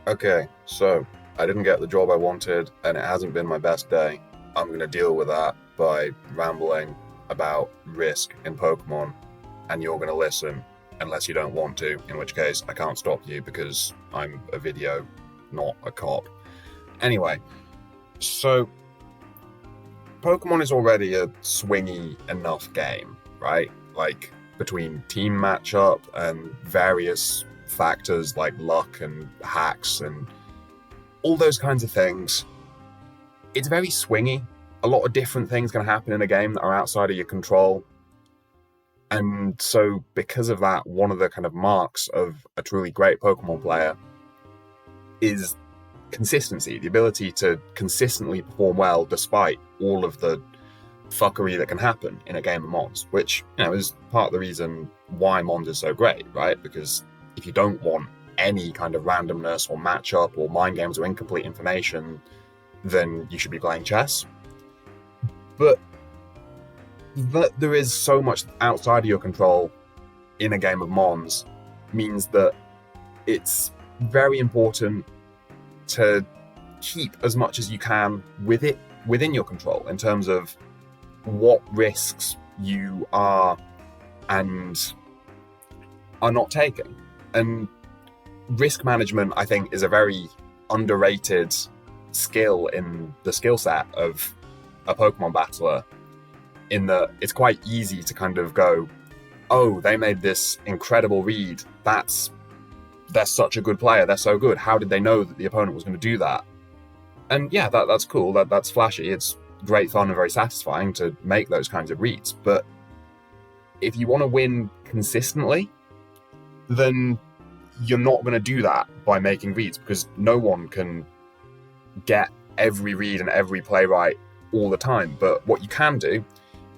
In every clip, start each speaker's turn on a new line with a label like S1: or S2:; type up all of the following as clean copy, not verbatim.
S1: Okay, so I didn't get the job I wanted, and it hasn't been my best day. I'm going to deal with that by rambling about risk in Pokemon, and you're going to listen, unless you don't want to, in which case I can't stop you because I'm a video, not a cop. Anyway, so Pokemon is already a swingy enough game, right? Like, between team matchup and various factors like luck and hacks and all those kinds of things. It's very swingy. A lot of different things can happen in a game that are outside of your control. And so, because of that, one of the kind of marks of a truly great Pokemon player is consistency, the ability to consistently perform well despite all of the fuckery that can happen in a game of Mons, which, is part of the reason why Mons is so great, right? Because if you don't want any kind of randomness or matchup or mind games or incomplete information, then you should be playing chess. But that there is so much outside of your control in a game of Mons means that it's very important to keep as much as you can with it within your control in terms of what risks you are and are not taking. And risk management, I think, is a very underrated skill in the skill set of a Pokemon battler, in that it's quite easy to kind of go, oh, they made this incredible read. They're such a good player. They're so good. How did they know that the opponent was going to do that? And yeah, that's cool. That's flashy. It's great fun and very satisfying to make those kinds of reads. But if you want to win consistently, then you're not going to do that by making reads, because no one can get every read and every play right all the time. But what you can do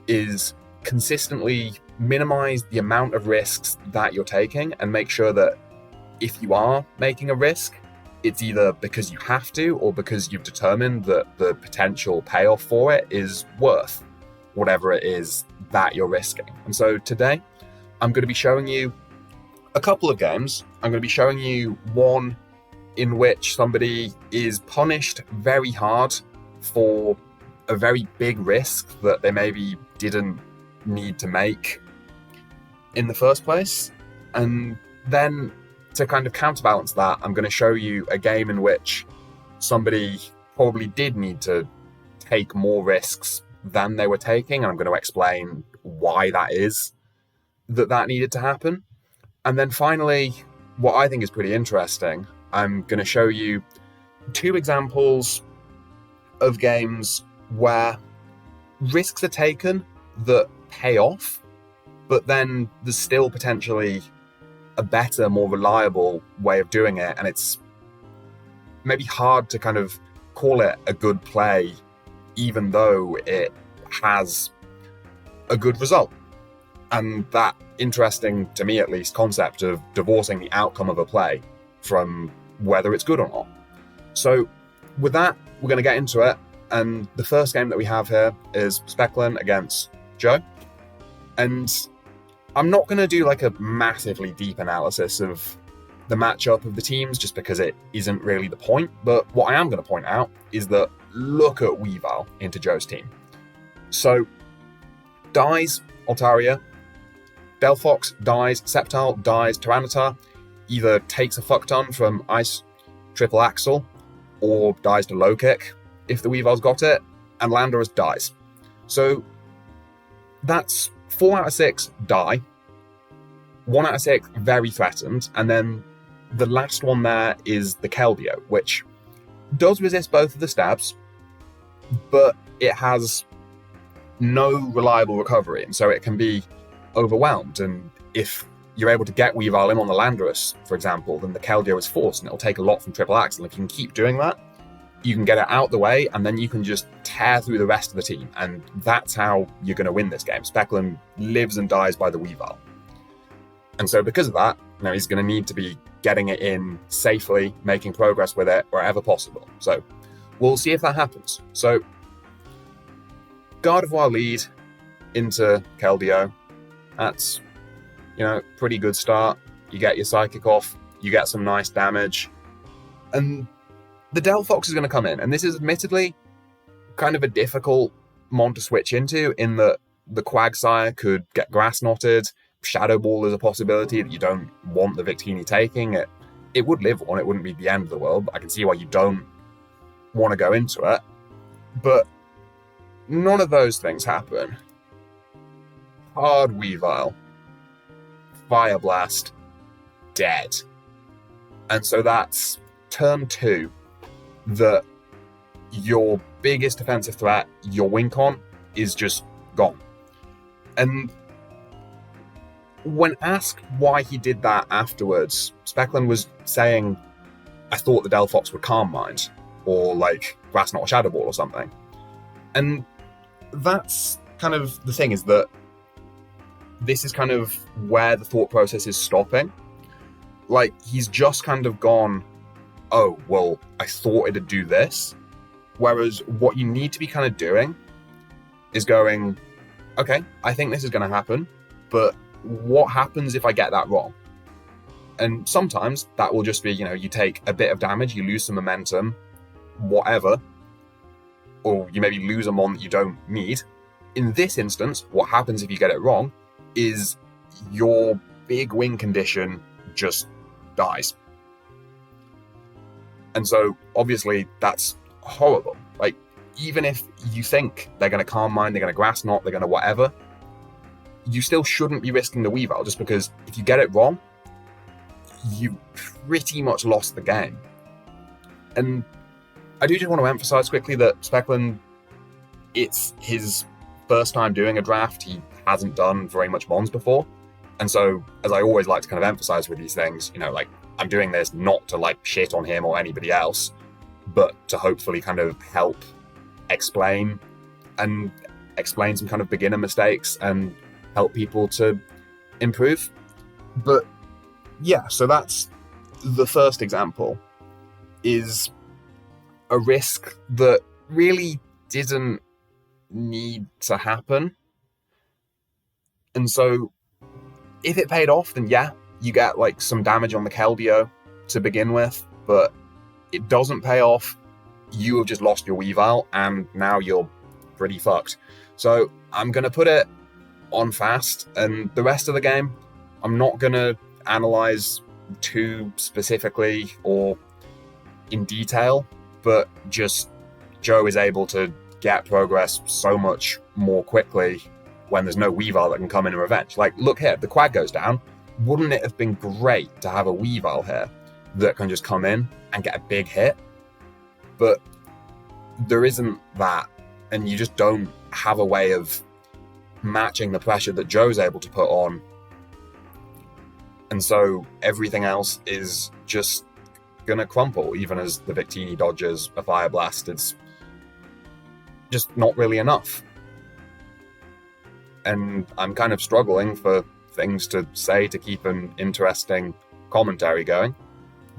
S1: is consistently minimize the amount of risks that you're taking and make sure that if you are making a risk, it's either because you have to or because you've determined that the potential payoff for it is worth whatever it is that you're risking. And so today, I'm going to be showing you a couple of games. I'm going to be showing you one in which somebody is punished very hard for a very big risk that they maybe didn't need to make in the first place. And then to kind of counterbalance that, I'm going to show you a game in which somebody probably did need to take more risks than they were taking, and I'm going to explain why that is that needed to happen. And then finally, what I think is pretty interesting, I'm going to show you two examples of games where risks are taken that pay off, but then there's still potentially a better, more reliable way of doing it, and it's maybe hard to kind of call it a good play even though it has a good result. And that interesting, to me at least, concept of divorcing the outcome of a play from whether it's good or not. So with that, we're going to get into it, and the first game that we have here is Specklin against Joe. And I'm not going to do like a massively deep analysis of the matchup of the teams just because it isn't really the point, but what I am going to point out is that look at Weavile into Joe's team. So, dies Altaria, Delphox dies, Sceptile dies, Tyranitar either takes a fuck ton from Ice Triple Axle or dies to Low Kick if the Weavile's got it, and Landorus dies. So, that's 4 out of 6 die, 1 out of 6 very threatened, and then the last one there is the Keldeo, which does resist both of the stabs, but it has no reliable recovery, and so it can be overwhelmed. And if you're able to get Weavile in on the Landorus, for example, then the Keldeo is forced, and it'll take a lot from Triple Axle. If you can keep doing that, you can get it out the way, and then you can just tear through the rest of the team, and that's how you're going to win this game. Specklin lives and dies by the Weavile. And so because of that, he's going to need to be getting it in safely, making progress with it wherever possible. So we'll see if that happens. So Gardevoir lead into Keldeo. That's, pretty good start. You get your Psychic off, you get some nice damage. And the Delphox is going to come in, and this is admittedly kind of a difficult mon to switch into, in that the Quagsire could get grass knotted. Shadow Ball is a possibility that you don't want the Victini taking. It would live on, it wouldn't be the end of the world, but I can see why you don't want to go into it. But none of those things happen. Hard Weavile, Fire Blast, dead. And so that's turn 2, that your biggest defensive threat, your Wincon, is just gone. And when asked why he did that afterwards, Specklin was saying, I thought the Delphox would Calm Mind, or like Grass Knot or Shadow Ball or something. And that's kind of the thing, is that this is kind of where the thought process is stopping. Like, he's just kind of gone, oh, well, I thought it'd do this. Whereas what you need to be kind of doing is going, okay, I think this is going to happen, but what happens if I get that wrong? And sometimes that will just be, you take a bit of damage, you lose some momentum, whatever, or you maybe lose a mon that you don't need. In this instance, what happens if you get it wrong is your big win condition just dies. And so, obviously, that's horrible. Like, even if you think they're going to Calm Mind, they're going to Grass Knot, they're going to whatever, you still shouldn't be risking the Weavile, just because if you get it wrong, you pretty much lost the game. And I do just want to emphasize quickly that Specklin, it's his first time doing a draft. He hasn't done very much mons before. And so, as I always like to kind of emphasize with these things, like, I'm doing this not to like shit on him or anybody else, but to hopefully kind of help explain some kind of beginner mistakes and help people to improve. But yeah, so that's the first example, is a risk that really didn't need to happen. And so if it paid off, then yeah, you get like some damage on the Keldeo to begin with, but it doesn't pay off, you have just lost your Weavile, and now you're pretty fucked. So I'm going to put it on fast, and the rest of the game, I'm not going to analyze too specifically or in detail, but just Joe is able to get progress so much more quickly when there's no Weavile that can come in and revenge. Like, look here, the Quag goes down. Wouldn't it have been great to have a Weavile here that can just come in and get a big hit? But there isn't that, and you just don't have a way of matching the pressure that Joe's able to put on. And so everything else is just gonna crumple, even as the Victini dodges a Fire Blast. It's just not really enough. And I'm kind of struggling for things to say to keep an interesting commentary going.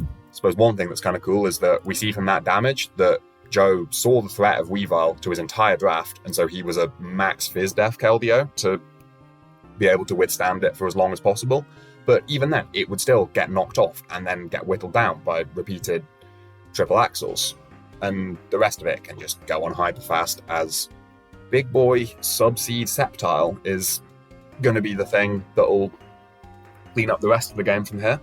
S1: I suppose one thing that's kind of cool is that we see from that damage that Joe saw the threat of Weavile to his entire draft, and so he was a max Fizz Def Keldeo to be able to withstand it for as long as possible. But even then, it would still get knocked off and then get whittled down by repeated triple axles. And the rest of it can just go on hyper fast, as Big Boy Subseed Sceptile is going to be the thing that'll clean up the rest of the game from here.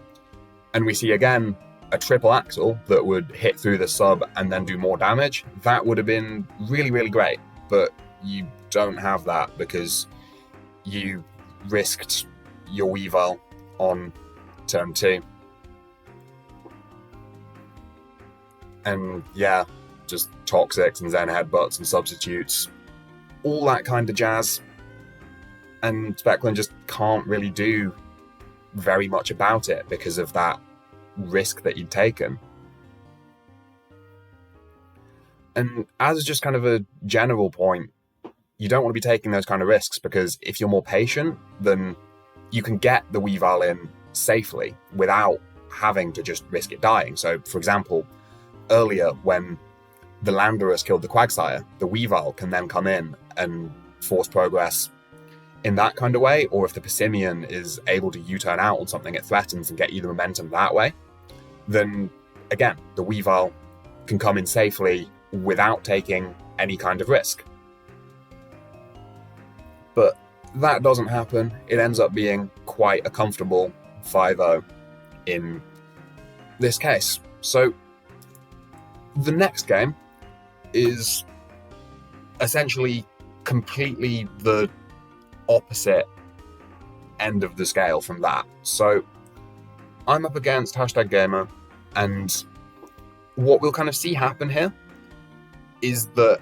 S1: And we see again a triple axle that would hit through the sub and then do more damage. That would have been really, really great, but you don't have that because you risked your Weavile on turn 2. And yeah, just Toxics and Zen Headbutts and Substitutes, all that kind of jazz. And Specklin just can't really do very much about it because of that risk that he'd taken. And as just kind of a general point, you don't want to be taking those kind of risks, because if you're more patient, then you can get the Weavile in safely without having to just risk it dying. So, for example, earlier when the Landorus killed the Quagsire, the Weavile can then come in and force progress in that kind of way, or if the Persimmon is able to U-turn out on something it threatens and get you the momentum that way, then again, the Weavile can come in safely without taking any kind of risk. But that doesn't happen. It ends up being quite a comfortable 5-0 in this case. So the next game is essentially completely the opposite end of the scale from that. So I'm up against #gamer, and what we'll kind of see happen here is that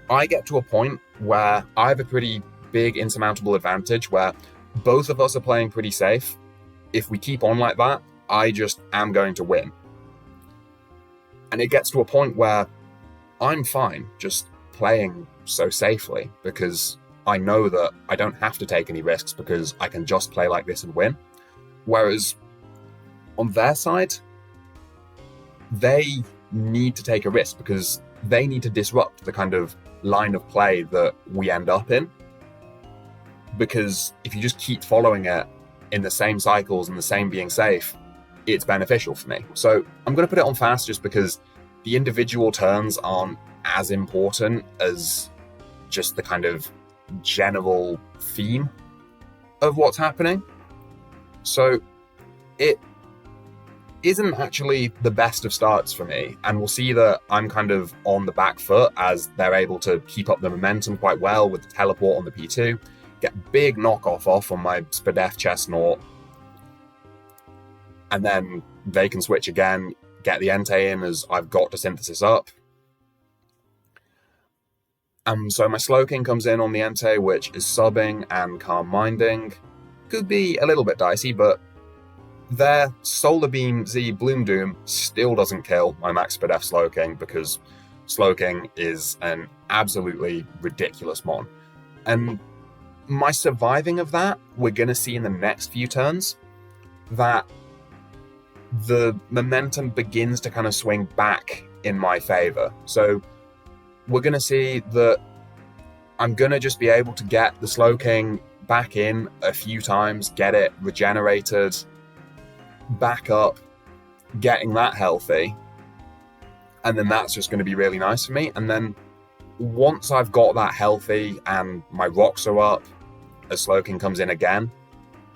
S1: I get to a point where I have a pretty big insurmountable advantage where both of us are playing pretty safe. If we keep on like that, I just am going to win. And it gets to a point where I'm fine just playing so safely because I know that I don't have to take any risks because I can just play like this and win. Whereas on their side, they need to take a risk because they need to disrupt the kind of line of play that we end up in. Because if you just keep following it in the same cycles and the same being safe, it's beneficial for me. So I'm going to put it on fast just because the individual turns aren't as important as just the kind of general theme of what's happening. So it isn't actually the best of starts for me, and we'll see that I'm kind of on the back foot as they're able to keep up the momentum quite well with the teleport on the P2, get big knockoff off on my Spadef Chestnut, and then they can switch again, get the Entei in as I've got to synthesis up. So my Slowking comes in on the Entei, which is subbing and Calm Minding. Could be a little bit dicey, but their Solar Beam Z Bloom Doom still doesn't kill my Max Spadef Slowking because Slowking is an absolutely ridiculous mon. And my surviving of that, we're going to see in the next few turns that the momentum begins to kind of swing back in my favor. So we're going to see that I'm going to just be able to get the Slowking back in a few times, get it regenerated, back up, getting that healthy, and then that's just going to be really nice for me. And then once I've got that healthy and my rocks are up, as Slowking comes in again,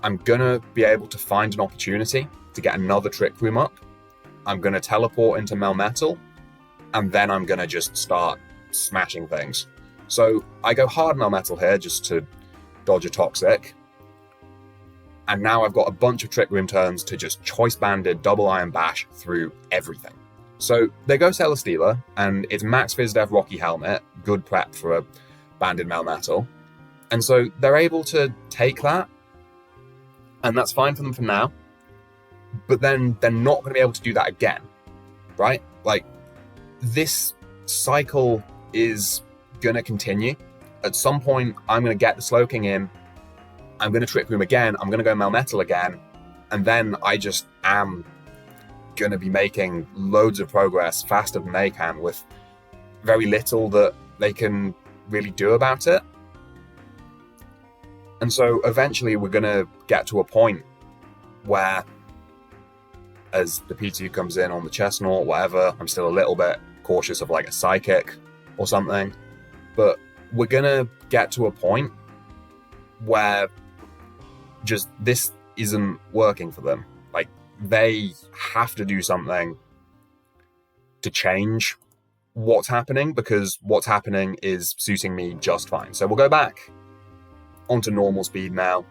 S1: I'm going to be able to find an opportunity to get another Trick Room up. I'm going to teleport into Melmetal, and then I'm going to just start smashing things. So I go hard Melmetal here just to dodge a Toxic. And now I've got a bunch of Trick Room turns to just Choice Banded double Iron Bash through everything. So they go Celesteela, and it's Max Fizdev Rocky Helmet, good prep for a Banded Melmetal. And so they're able to take that, and that's fine for them for now. But then they're not going to be able to do that again, right? Like, this cycle is going to continue. At some point, I'm going to get the Slowking in, I'm going to Trick Room again, I'm going to go Melmetal again, and then I just am going to be making loads of progress faster than they can with very little that they can really do about it. And so eventually we're going to get to a point where, as the P2 comes in on the Chestnut, whatever, I'm still a little bit cautious of like a Psychic or something, but we're going to get to a point where just this isn't working for them. Like, they have to do something to change what's happening, because what's happening is suiting me just fine. So we'll go back onto normal speed now,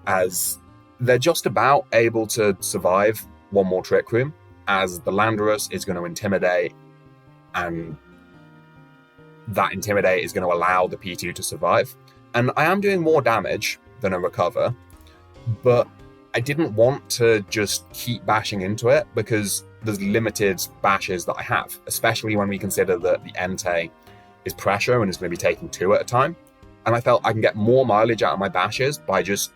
S1: as they're just about able to survive one more Trick Room, as the Landorus is going to Intimidate, and that Intimidate is going to allow the P2 to survive. And I am doing more damage than a Recover, but I didn't want to just keep bashing into it because there's limited bashes that I have, especially when we consider that the Entei is pressure and is going to be taking 2 at a time. And I felt I can get more mileage out of my bashes by just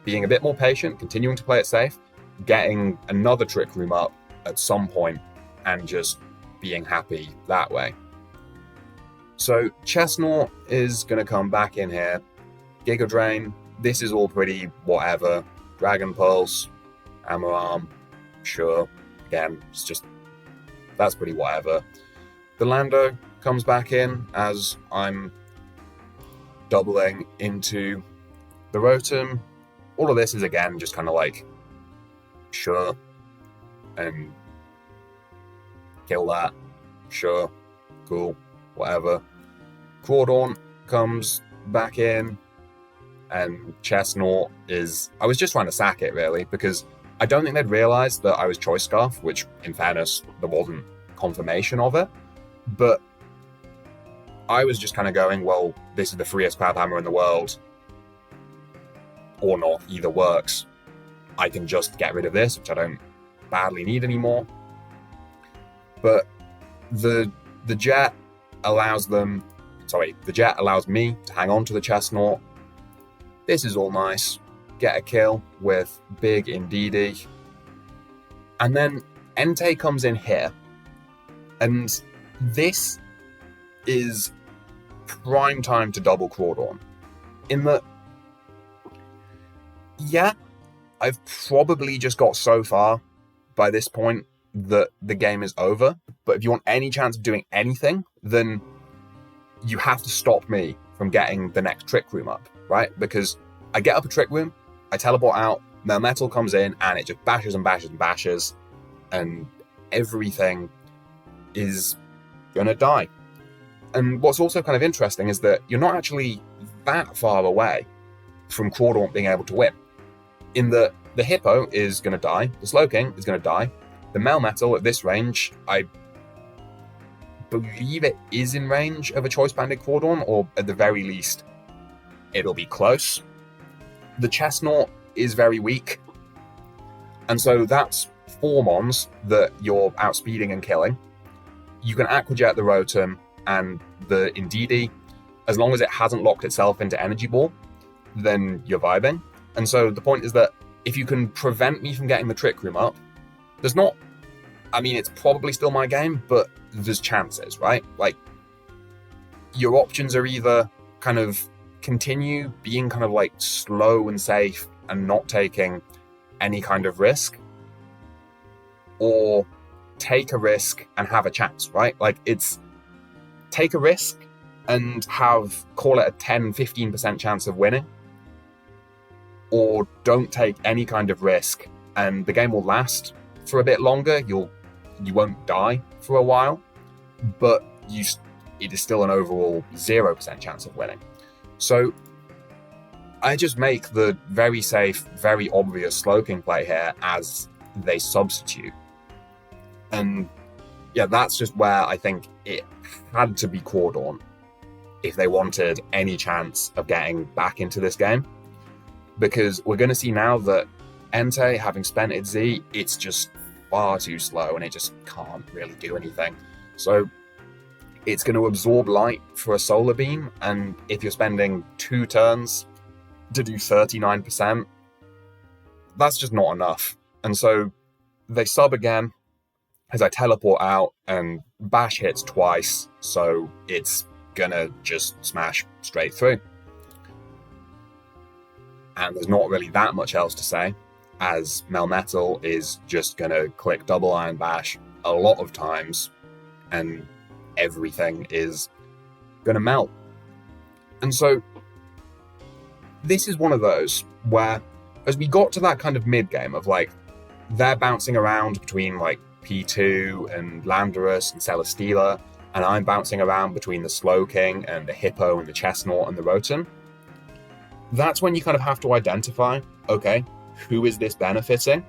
S1: being a bit more patient, continuing to play it safe, getting another Trick Room up at some point, and just being happy that way. So Chestnut is going to come back in here. Giga Drain, this is all pretty whatever. Dragon Pulse, Hammer Arm, sure. again, that's pretty whatever. The Lando comes back in as I'm doubling into the Rotom. All of this is, again, just kind of like, sure, and kill that, sure, cool, whatever. Crawdaunt comes back in, and Chestnut I was just trying to sack it, really, because I don't think they'd realised that I was Choice Scarf, which, in fairness, there wasn't confirmation of it, but I was just kind of going, well, this is the freest Cloud Hammer in the world, or not, either works. I can just get rid of this, which I don't badly need anymore. But the Jet allows me to hang on to the Chestnut. This is all nice. Get a kill with big Indeedee. And then Entei comes in here. And this is prime time to double Crawdaunt. In that, yeah, I've probably just got so far by this point that the game is over. But if you want any chance of doing anything, then you have to stop me from getting the next Trick Room up, right? Because I get up a Trick Room, I teleport out, Melmetal comes in, and it just bashes and bashes and bashes, and everything is gonna die. And what's also kind of interesting is that you're not actually that far away from Crawdaunt being able to win. In that the Hippo is gonna die, the Slowking is gonna die, the Melmetal at this range, I believe it is in range of a Choice Banded Crawdaunt, or at the very least, it'll be close. The Chestnut is very weak, and so that's 4 Mons that you're outspeeding and killing. You can Aqua Jet the Rotom and the Indeedee. As long as it hasn't locked itself into Energy Ball, then you're vibing. And so the point is that if you can prevent me from getting the Trick Room up, it's probably still my game, but there's chances, right? Like, your options are either kind of continue being kind of like slow and safe and not taking any kind of risk, or take a risk and have a chance, right? Like, it's take a risk and call it a 10-15% chance of winning, or don't take any kind of risk and the game will last for a bit longer. You won't die for a while, but it is still an overall 0% chance of winning. So I just make the very safe, very obvious Slowking play here as they substitute. And yeah, that's just where I think it had to be Crawdaunt if they wanted any chance of getting back into this game. Because we're going to see now that Entei, having spent its Z, it's just far too slow and it just can't really do anything. So it's going to absorb light for a Solar Beam, and if you're spending 2 turns to do 39%, that's just not enough. And so they sub again as I teleport out, and Bash hits twice, so it's gonna just smash straight through. And there's not really that much else to say, as Melmetal is just gonna click double Iron Bash a lot of times, and everything is gonna melt. And so this is one of those where, as we got to that kind of mid game of like, they're bouncing around between like P2 and Landorus and Celesteela, and I'm bouncing around between the Slowking and the Hippo and the Chestnut and the Rotom. That's when you kind of have to identify, okay, who is this benefiting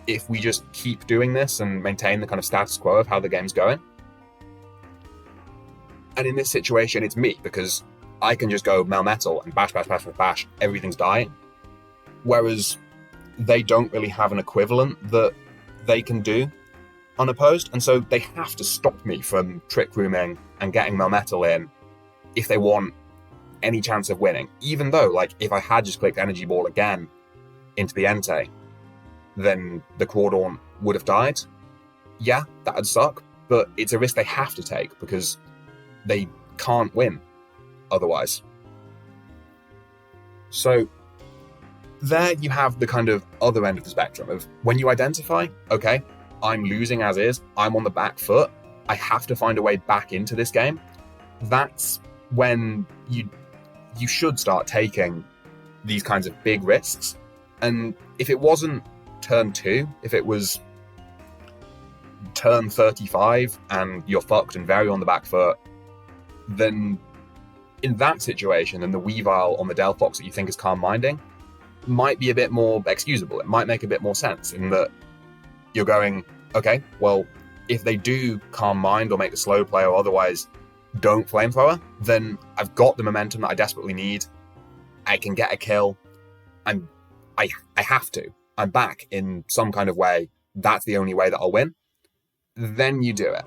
S1: if we just keep doing this and maintain the kind of status quo of how the game's going? And in this situation, it's me, because I can just go Melmetal and bash, bash, bash, bash, bash, everything's dying. Whereas they don't really have an equivalent that they can do unopposed, and so they have to stop me from Trick Rooming and getting Melmetal in if they want any chance of winning. Even though, like, if I had just clicked Energy Ball again into the Entei, then the Crawdaunt would have died. Yeah, that'd suck, but it's a risk they have to take because they can't win otherwise. So there you have the kind of other end of the spectrum of when you identify, okay, I'm losing as is, I'm on the back foot, I have to find a way back into this game, that's when you should start taking these kinds of big risks. And if it wasn't turn 2, if it was turn 35 and you're fucked and very on the back foot, then in that situation, then the Weavile on the Delphox that you think is calm minding might be a bit more excusable. It might make a bit more sense in that you're going, okay, well, if they do calm mind or make the slow play or otherwise don't flamethrower, then I've got the momentum that I desperately need. I can get a kill. I have to. I'm back in some kind of way. That's the only way that I'll win. Then you do it.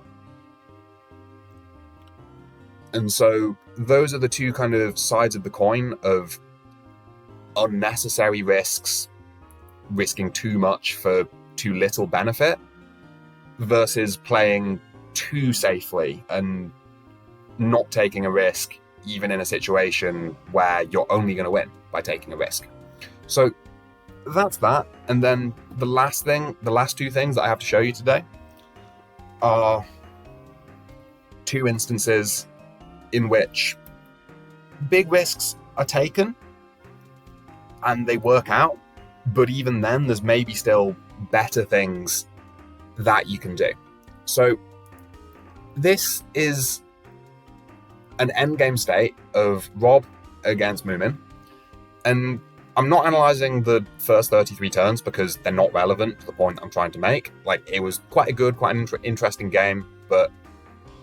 S1: And so those are the two kind of sides of the coin of unnecessary risks, risking too much for too little benefit, versus playing too safely and not taking a risk, even in a situation where you're only going to win by taking a risk. So that's that. And then the last two things that I have to show you today are two instances in which big risks are taken and they work out, but even then there's maybe still better things that you can do. So this is an endgame state of Rob against Moomin, and I'm not analysing the first 33 turns because they're not relevant to the point I'm trying to make. Like, it was quite an interesting game, but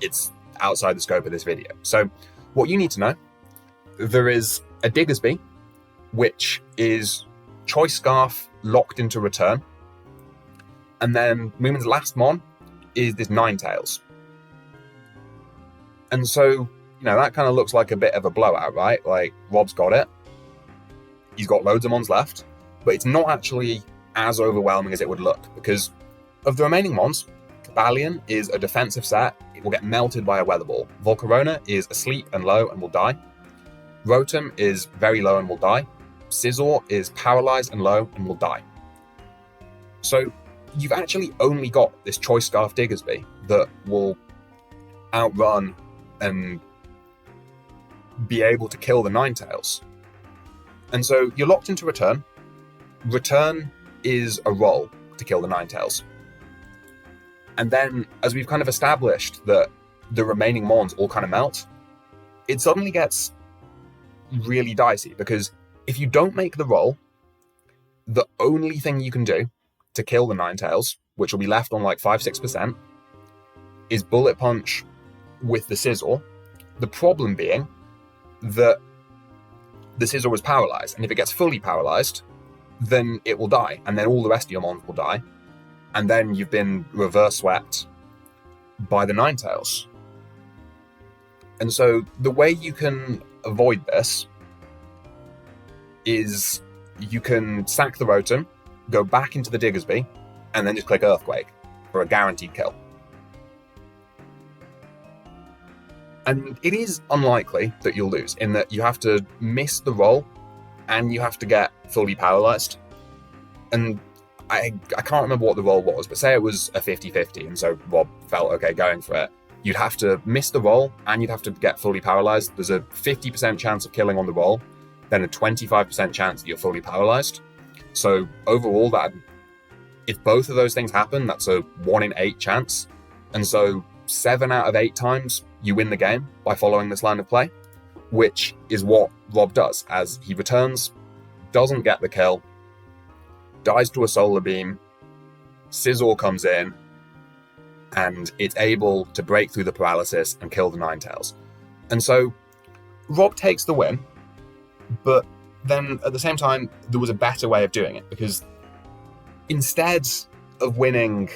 S1: it's outside the scope of this video. So what you need to know, there is a Diggersby, which is Choice Scarf locked into return, and then Moomin's last mon is this Ninetales. And so, that kind of looks like a bit of a blowout, right? Like, Rob's got it. He's got loads of mons left, but it's not actually as overwhelming as it would look, because of the remaining mons, Cobalion is a defensive set. It will get melted by a weather ball. Volcarona is asleep and low and will die. Rotom is very low and will die. Scizor is paralyzed and low and will die. So you've actually only got this Choice Scarf Diggersby that will outrun and be able to kill the Ninetales. And so you're locked into return. Return is a roll to kill the Ninetales. And then, as we've kind of established that the remaining mons all kind of melt, it suddenly gets really dicey, because if you don't make the roll, the only thing you can do to kill the Ninetales, which will be left on like 5-6%, is Bullet Punch with the Scizor. The problem being that the Scizor was paralyzed, and if it gets fully paralyzed, then it will die, and then all the rest of your mons will die, and then you've been reverse swept by the Ninetales. And so the way you can avoid this is you can sack the Rotom, go back into the Diggersby, and then just click Earthquake for a guaranteed kill. And it is unlikely that you'll lose, in that you have to miss the roll and you have to get fully paralyzed. And I can't remember what the roll was, but say it was a 50-50, and so Rob felt okay going for it. You'd have to miss the roll and you'd have to get fully paralyzed. There's a 50% chance of killing on the roll, then a 25% chance that you're fully paralyzed. So overall, that if both of those things happen, that's a 1 in 8 chance. And so 7 out of 8 times you win the game by following this line of play, which is what Rob does, as he returns, doesn't get the kill, dies to a Solar Beam, Scizor comes in, and it's able to break through the paralysis and kill the Ninetales. And so Rob takes the win, but then at the same time, there was a better way of doing it, because instead of winning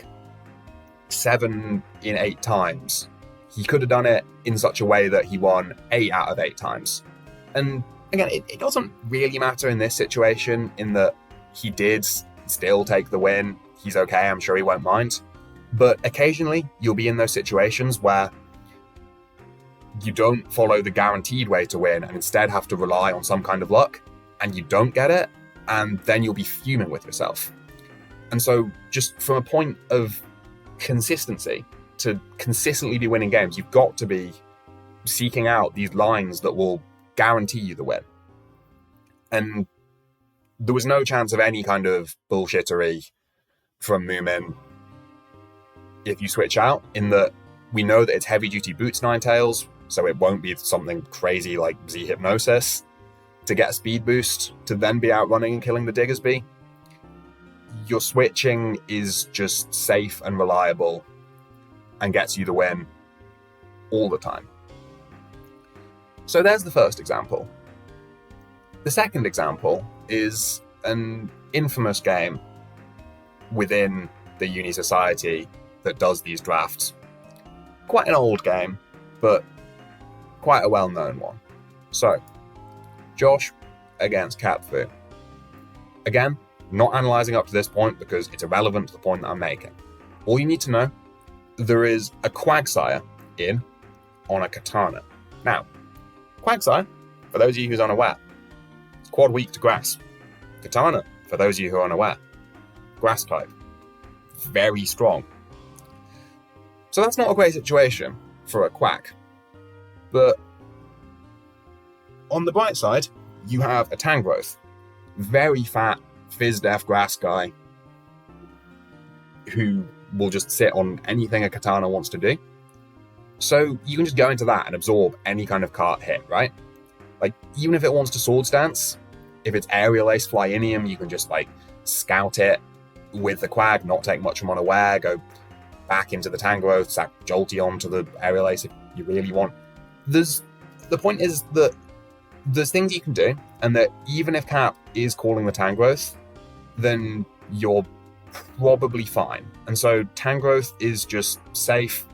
S1: 7 in 8 times, he could have done it in such a way that he won 8 out of 8 times. And again, it doesn't really matter in this situation, in that he did still take the win. He's okay, I'm sure he won't mind. But occasionally, you'll be in those situations where you don't follow the guaranteed way to win and instead have to rely on some kind of luck, and you don't get it, and then you'll be fuming with yourself. And so, just from a point of consistency. To consistently be winning games, you've got to be seeking out these lines that will guarantee you the win. And there was no chance of any kind of bullshittery from Moomin if you switch out, in that we know that it's heavy-duty boots Ninetales, so it won't be something crazy like Z Hypnosis to get a speed boost to then be outrunning and killing the Diggersby. Your switching is just safe and reliable and gets you the win all the time. So there's the first example. The second example is an infamous game within the Uni Society that does these drafts. Quite an old game, but quite a well-known one. So, Josh against Capfu. Again, not analysing up to this point because it's irrelevant to the point that I'm making. All you need to know, there is a Quagsire in on a Katana. Now, Quagsire, for those of you who's unaware, it's quad weak to grass. Katana, for those of you who are unaware, grass type. Very strong. So that's not a great situation for a Quack. But on the bright side, you have a Tangrowth. Very fat, Fizz-Def grass guy who will just sit on anything a Katana wants to do. So you can just go into that and absorb any kind of cart hit, right? Like, even if it wants to Sword Stance, if it's Aerial Ace Flyinium, you can just, like, scout it with the Quag, not take much from unaware, go back into the Tangrowth, sack Jolteon to the Aerial Ace if you really want. The point is that there's things you can do, and that even if Cap is calling the Tangrowth, then you're probably fine. And so Tangrowth is just safe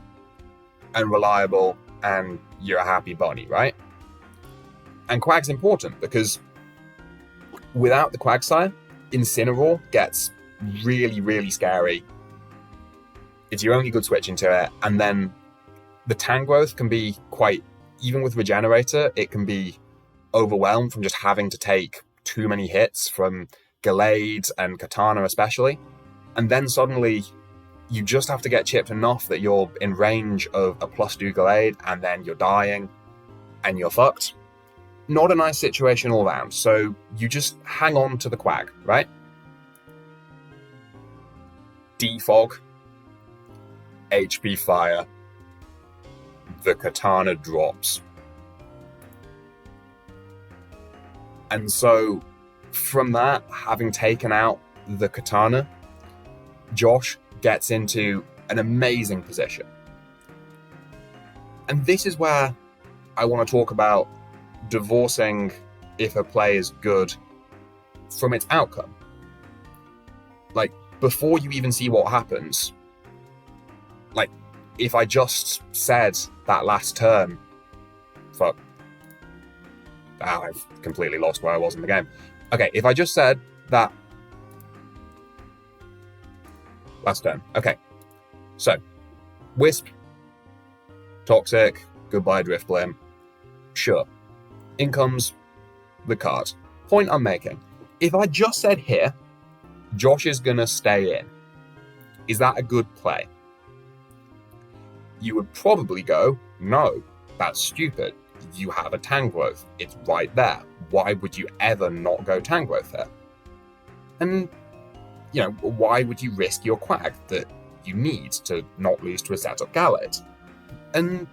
S1: and reliable, and you're a happy bunny, right? And Quag's important because without the Quagsire, Incineroar gets really, really scary. It's your only good switch into it, and then the Tangrowth can be quite, even with Regenerator, it can be overwhelmed from just having to take too many hits from Gallade and Katana especially. And then suddenly you just have to get chipped enough that you're in range of a +2 Gallade, and then you're dying and you're fucked. Not a nice situation all round, so you just hang on to the Quag, right? Defog, HP Fire, the Katana drops. And so, from that, having taken out the Katana, Josh gets into an amazing position. And this is where I want to talk about divorcing if a play is good from its outcome. Like, before you even see what happens, like, if I just said that last turn, fuck. I've completely lost where I was in the game. Okay, if I just said that last turn. Okay, so Wisp, Toxic, goodbye Drifblim. Sure. In comes the card. Point I'm making. If I just said here, Josh is gonna stay in, is that a good play? You would probably go, no, that's stupid. You have a Tangrowth. It's right there. Why would you ever not go Tangrowth there? And, you know, why would you risk your Quag that you need to not lose to a setup Gallade? And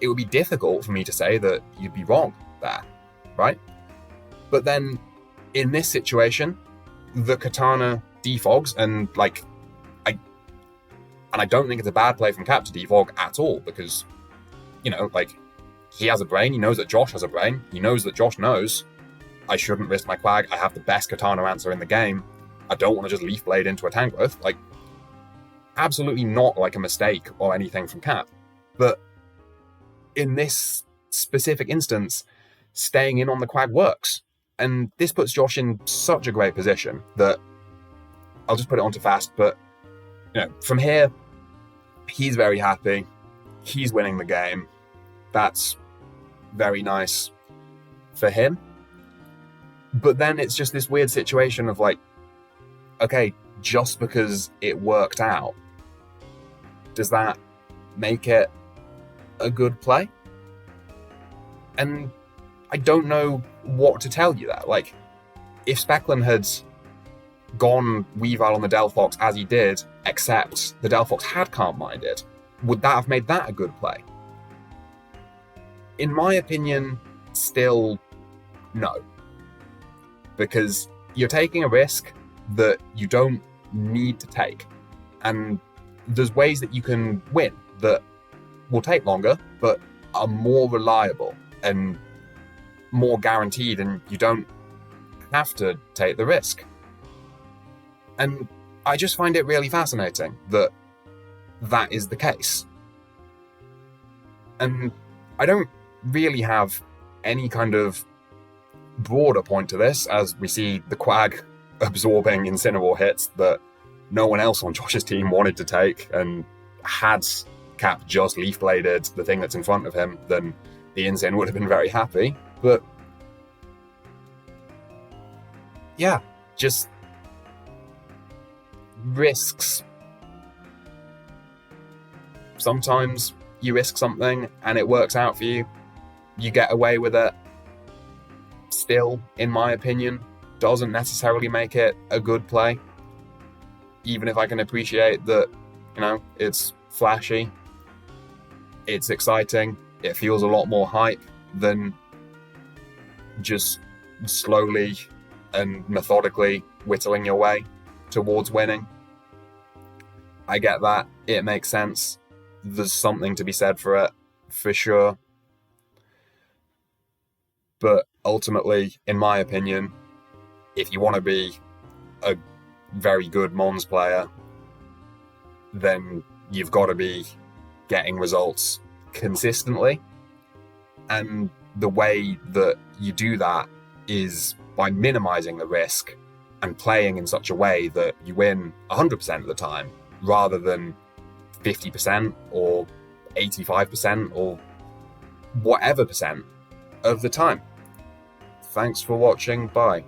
S1: it would be difficult for me to say that you'd be wrong there, right? But then, in this situation, the Katana defogs, and I don't think it's a bad play from Cap to defog at all, because, you know, like, he has a brain, he knows that Josh has a brain, he knows that Josh knows I shouldn't risk my Quag, I have the best Katana answer in the game, I don't want to just Leaf Blade into a Tangrowth. Like, absolutely not like a mistake or anything from Cap. But in this specific instance, staying in on the Quag works. And this puts Josh in such a great position that I'll just put it onto fast, but, you know, from here, he's very happy. He's winning the game. That's very nice for him. But then it's just this weird situation of like, okay, just because it worked out, does that make it a good play? And I don't know what to tell you there. Like, if Specklin had gone Weavile on the Delphox as he did, except the Delphox had Calm Minded, would that have made that a good play? In my opinion, still no. Because you're taking a risk that you don't need to take. And there's ways that you can win that will take longer, but are more reliable and more guaranteed, and you don't have to take the risk. And I just find it really fascinating that that is the case. And I don't really have any kind of broader point to this, as we see the Quag absorbing Incineroar hits that no one else on Josh's team wanted to take, and had Cap just Leaf Bladed the thing that's in front of him, then the Incin would have been very happy. But yeah, just risks. Sometimes you risk something and it works out for you. You get away with it. Still, in my opinion, doesn't necessarily make it a good play. Even if I can appreciate that, it's flashy, it's exciting, it feels a lot more hype than just slowly and methodically whittling your way towards winning. I get that. It makes sense. There's something to be said for it, for sure. But ultimately, in my opinion, if you want to be a very good Mons player, then you've got to be getting results consistently. And the way that you do that is by minimizing the risk and playing in such a way that you win 100% of the time, rather than 50% or 85% or whatever percent of the time. Thanks for watching. Bye.